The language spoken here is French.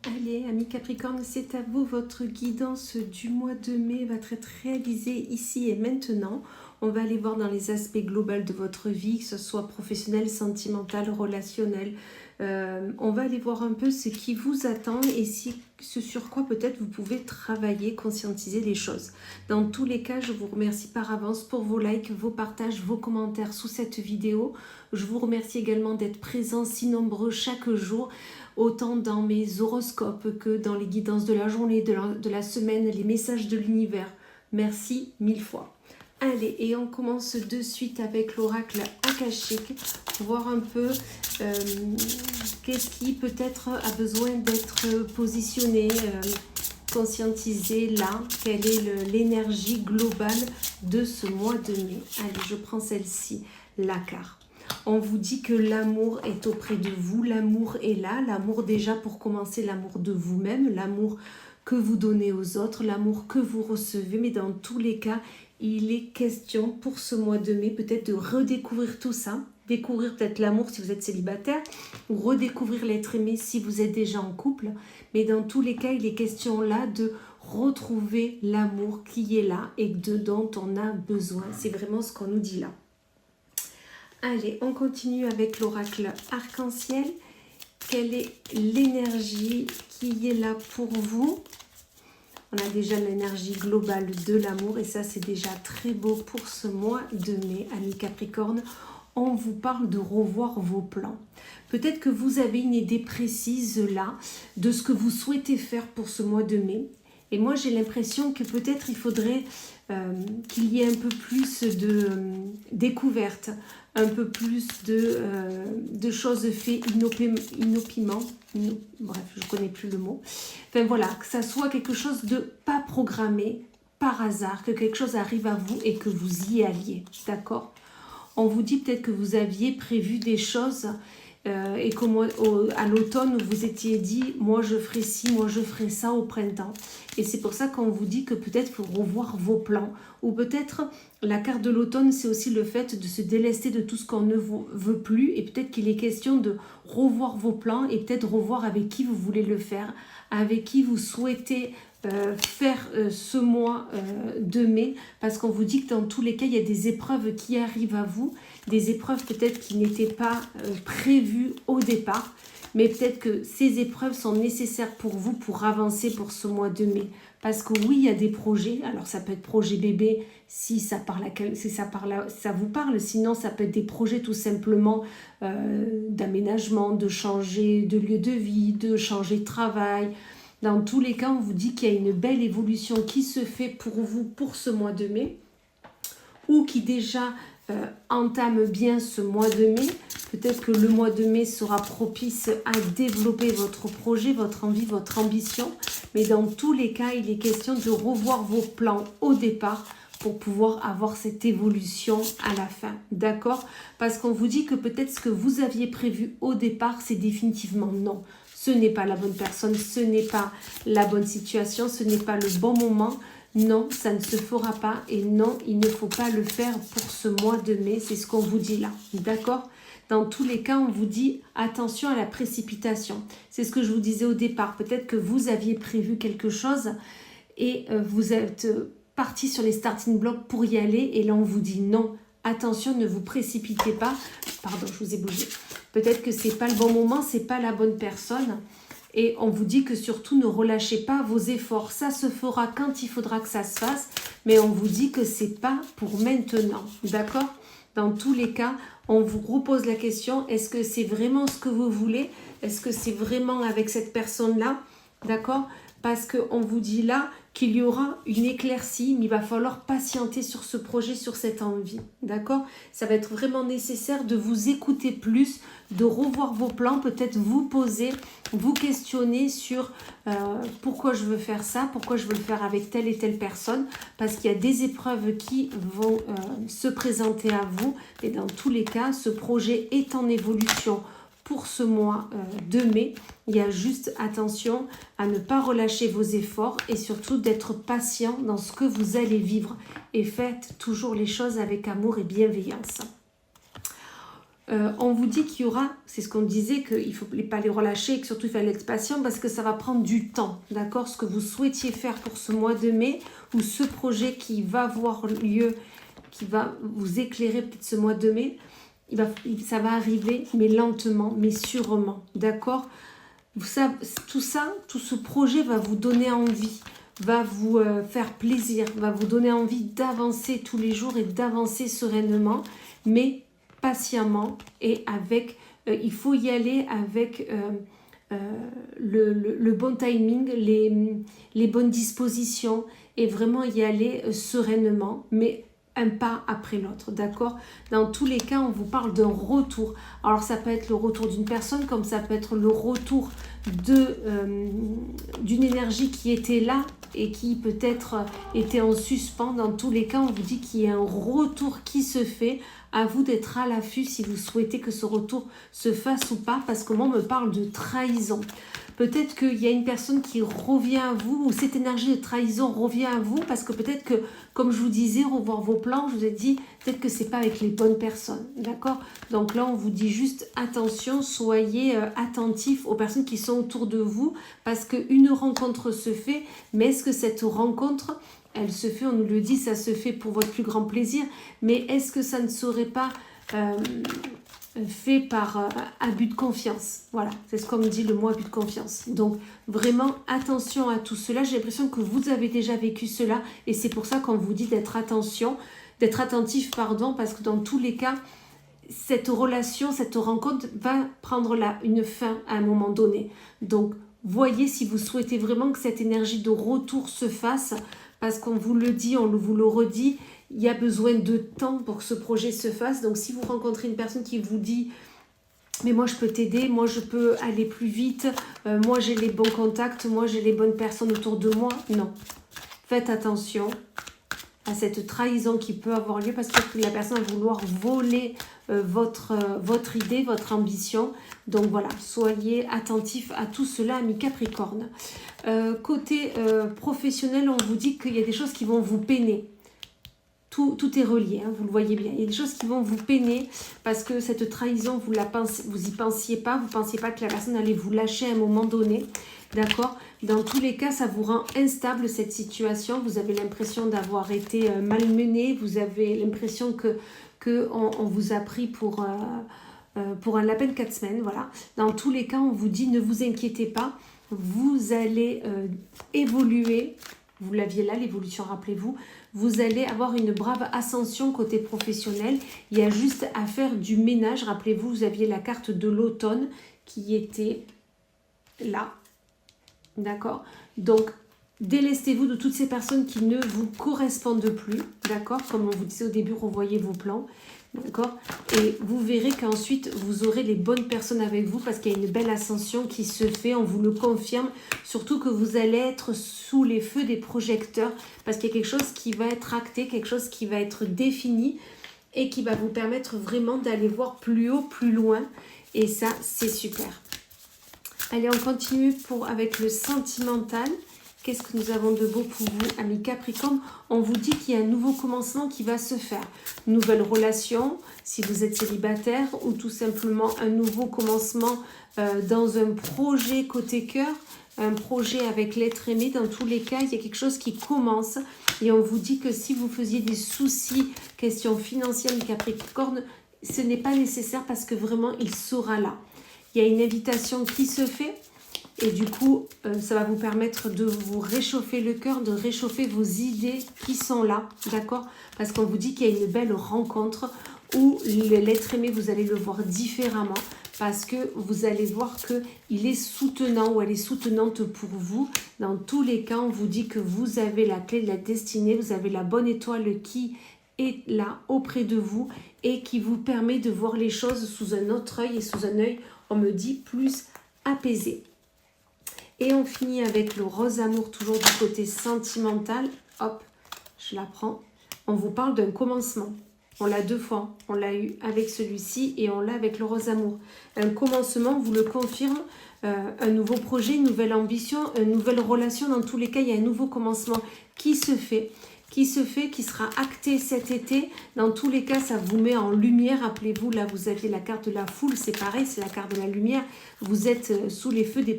Allez, amis Capricorne, c'est à vous. Votre guidance du mois de mai va être réalisée ici et maintenant. On va aller voir dans les aspects globaux de votre vie, que ce soit professionnel, sentimental, relationnel. On va aller voir un peu ce qui vous attend et ce sur quoi peut-être vous pouvez travailler, conscientiser les choses. Dans tous les cas, je vous remercie par avance pour vos likes, vos partages, vos commentaires sous cette vidéo. Je vous remercie également d'être présents si nombreux chaque jour, autant dans mes horoscopes que dans les guidances de la journée, de la semaine, les messages de l'univers. Merci mille fois. Allez, et on commence de suite avec l'oracle akashique pour voir un peu qu'est-ce qui peut-être a besoin d'être positionné, conscientisé là. Quelle est l'énergie globale de ce mois de mai? Allez, je prends celle-ci, la carte. On vous dit que l'amour est auprès de vous, l'amour est là, l'amour déjà pour commencer, l'amour de vous-même, l'amour que vous donnez aux autres, l'amour que vous recevez, mais dans tous les cas, il est question pour ce mois de mai peut-être de redécouvrir tout ça, découvrir peut-être l'amour si vous êtes célibataire, ou redécouvrir l'être aimé si vous êtes déjà en couple, mais dans tous les cas, il est question là de retrouver l'amour qui est là et dont on a besoin. C'est vraiment ce qu'on nous dit là. Allez, on continue avec l'oracle arc-en-ciel. Quelle est l'énergie qui est là pour vous? On a déjà l'énergie globale de l'amour et ça, c'est déjà très beau pour ce mois de mai, amis Capricorne. On vous parle de revoir vos plans. Peut-être que vous avez une idée précise là de ce que vous souhaitez faire pour ce mois de mai. Et moi, j'ai l'impression que peut-être il faudrait qu'il y ait un peu plus de découvertes, un peu plus de choses faites inopinément. Bref, je ne connais plus le mot. Enfin voilà, que ça soit quelque chose de pas programmé par hasard, que quelque chose arrive à vous et que vous y alliez. D'accord? On vous dit peut-être que vous aviez prévu des choses et qu'à l'automne, vous vous étiez dit, moi je ferai ci, moi je ferai ça au printemps. Et c'est pour ça qu'on vous dit que peut-être il faut revoir vos plans. Ou peut-être la carte de l'automne, c'est aussi le fait de se délester de tout ce qu'on ne veut plus. Et peut-être qu'il est question de revoir vos plans et peut-être revoir avec qui vous voulez le faire, avec qui vous souhaitez faire ce mois de mai, parce qu'on vous dit que dans tous les cas, il y a des épreuves qui arrivent à vous, des épreuves peut-être qui n'étaient pas prévues au départ, mais peut-être que ces épreuves sont nécessaires pour vous pour avancer pour ce mois de mai. Parce que oui, il y a des projets, alors ça peut être projet bébé si ça vous parle, sinon ça peut être des projets tout simplement d'aménagement, de changer de lieu de vie, de changer de travail. Dans tous les cas, on vous dit qu'il y a une belle évolution qui se fait pour vous pour ce mois de mai ou qui déjà entame bien ce mois de mai. Peut-être que le mois de mai sera propice à développer votre projet, votre envie, votre ambition. Mais dans tous les cas, il est question de revoir vos plans au départ pour pouvoir avoir cette évolution à la fin. D'accord? Parce qu'on vous dit que peut-être ce que vous aviez prévu au départ, c'est définitivement non. Ce n'est pas la bonne personne, ce n'est pas la bonne situation, ce n'est pas le bon moment. Non, ça ne se fera pas et non, il ne faut pas le faire pour ce mois de mai. C'est ce qu'on vous dit là, d'accord? Dans tous les cas, on vous dit attention à la précipitation. C'est ce que je vous disais au départ. Peut-être que vous aviez prévu quelque chose et vous êtes parti sur les starting blocks pour y aller et là on vous dit non. Attention, ne vous précipitez pas. Pardon, je vous ai bougé. Peut-être que ce n'est pas le bon moment, ce n'est pas la bonne personne. Et on vous dit que surtout, ne relâchez pas vos efforts. Ça se fera quand il faudra que ça se fasse. Mais on vous dit que ce n'est pas pour maintenant. D'accord? Dans tous les cas, on vous repose la question. Est-ce que c'est vraiment ce que vous voulez? Est-ce que c'est vraiment avec cette personne-là? D'accord? Parce qu'on vous dit là qu'il y aura une éclaircie, mais il va falloir patienter sur ce projet, sur cette envie. D'accord? Ça va être vraiment nécessaire de vous écouter plus, de revoir vos plans, peut-être vous poser, vous questionner sur pourquoi je veux faire ça, pourquoi je veux le faire avec telle et telle personne, parce qu'il y a des épreuves qui vont se présenter à vous. Et dans tous les cas, ce projet est en évolution pour ce mois de mai. Il y a juste attention à ne pas relâcher vos efforts et surtout d'être patient dans ce que vous allez vivre et faites toujours les choses avec amour et bienveillance. On vous dit qu'il y aura, c'est ce qu'on disait, qu'il ne faut pas les relâcher et que surtout il fallait être patient parce que ça va prendre du temps, d'accord? Ce que vous souhaitiez faire pour ce mois de mai ou ce projet qui va avoir lieu, qui va vous éclairer peut-être ce mois de mai, ça va arriver, mais lentement, mais sûrement, d'accord? Tout ça, tout ce projet va vous donner envie, va vous faire plaisir, va vous donner envie d'avancer tous les jours et d'avancer sereinement, mais patiemment et avec, il faut y aller avec le bon timing, les bonnes dispositions et vraiment y aller sereinement, mais un pas après l'autre, d'accord? Dans tous les cas, on vous parle d'un retour. Alors, ça peut être le retour d'une personne, comme ça peut être le retour d'une énergie qui était là et qui peut-être était en suspens. Dans tous les cas, on vous dit qu'il y a un retour qui se fait. À vous d'être à l'affût si vous souhaitez que ce retour se fasse ou pas, parce que moi, on me parle de trahison. Peut-être qu'il y a une personne qui revient à vous, ou cette énergie de trahison revient à vous, parce que peut-être que, comme je vous disais, revoir vos plans, je vous ai dit, peut-être que ce n'est pas avec les bonnes personnes, d'accord? Donc là, on vous dit juste, attention, soyez attentifs aux personnes qui sont autour de vous, parce qu'une rencontre se fait, mais est-ce que cette rencontre, elle se fait, on nous le dit, ça se fait pour votre plus grand plaisir, mais est-ce que ça ne serait pas fait par abus de confiance? Voilà, c'est ce qu'on me dit, le mot abus de confiance. Donc, vraiment, attention à tout cela. J'ai l'impression que vous avez déjà vécu cela et c'est pour ça qu'on vous dit d'être attentif, parce que dans tous les cas, cette relation, cette rencontre va prendre une fin à un moment donné. Donc, voyez si vous souhaitez vraiment que cette énergie de retour se fasse, parce qu'on vous le dit, on vous le redit, il y a besoin de temps pour que ce projet se fasse. Donc, si vous rencontrez une personne qui vous dit « mais moi, je peux t'aider, moi, je peux aller plus vite, moi, j'ai les bons contacts, moi, j'ai les bonnes personnes autour de moi », non. Faites attention à cette trahison qui peut avoir lieu parce que la personne va vouloir voler votre idée, votre ambition. Donc voilà, soyez attentifs à tout cela, amis Capricorne. Côté professionnel, on vous dit qu'il y a des choses qui vont vous peiner. Tout est relié, hein, vous le voyez bien. Il y a des choses qui vont vous peiner parce que cette trahison, vous y pensiez pas. Vous ne pensiez pas que la personne allait vous lâcher à un moment donné. D'accord? Dans tous les cas, ça vous rend instable cette situation. Vous avez l'impression d'avoir été malmené. Vous avez l'impression qu'on vous a pris pour un lapin de 4 semaines. Voilà. Dans tous les cas, on vous dit ne vous inquiétez pas. Vous allez évoluer. Vous l'aviez là, l'évolution, rappelez-vous. Vous allez avoir une brave ascension côté professionnel. Il y a juste à faire du ménage. Rappelez-vous, vous aviez la carte de l'automne qui était là. D'accord? Donc, délestez-vous de toutes ces personnes qui ne vous correspondent plus. D'accord? Comme on vous disait au début, revoyez vos plans. D'accord? Et vous verrez qu'ensuite, vous aurez les bonnes personnes avec vous parce qu'il y a une belle ascension qui se fait, on vous le confirme. Surtout que vous allez être sous les feux des projecteurs parce qu'il y a quelque chose qui va être acté, quelque chose qui va être défini et qui va vous permettre vraiment d'aller voir plus haut, plus loin. Et ça, c'est super. Allez, on continue avec le sentimental. Qu'est-ce que nous avons de beau pour vous, amis Capricorne? On vous dit qu'il y a un nouveau commencement qui va se faire. Nouvelle relation, si vous êtes célibataire, ou tout simplement un nouveau commencement dans un projet côté cœur, un projet avec l'être aimé. Dans tous les cas, il y a quelque chose qui commence. Et on vous dit que si vous faisiez des soucis, questions financières, Capricorne, ce n'est pas nécessaire parce que vraiment, il sera là. Il y a une invitation qui se fait. Et du coup, ça va vous permettre de vous réchauffer le cœur, de réchauffer vos idées qui sont là, d'accord? Parce qu'on vous dit qu'il y a une belle rencontre où l'être aimé, vous allez le voir différemment parce que vous allez voir qu'il est soutenant ou elle est soutenante pour vous. Dans tous les cas, on vous dit que vous avez la clé de la destinée, vous avez la bonne étoile qui est là auprès de vous et qui vous permet de voir les choses sous un autre œil et sous un œil, on me dit, plus apaisé. Et on finit avec le rose amour, toujours du côté sentimental. Hop, je la prends. On vous parle d'un commencement. On l'a 2 fois. On l'a eu avec celui-ci et on l'a avec le rose amour. Un commencement, vous le confirme, un nouveau projet, une nouvelle ambition, une nouvelle relation. Dans tous les cas, il y a un nouveau commencement qui se fait, qui se fait, qui sera acté cet été. Dans tous les cas, ça vous met en lumière. Rappelez-vous, là, vous aviez la carte de la foule, c'est pareil, c'est la carte de la lumière. Vous êtes sous les feux des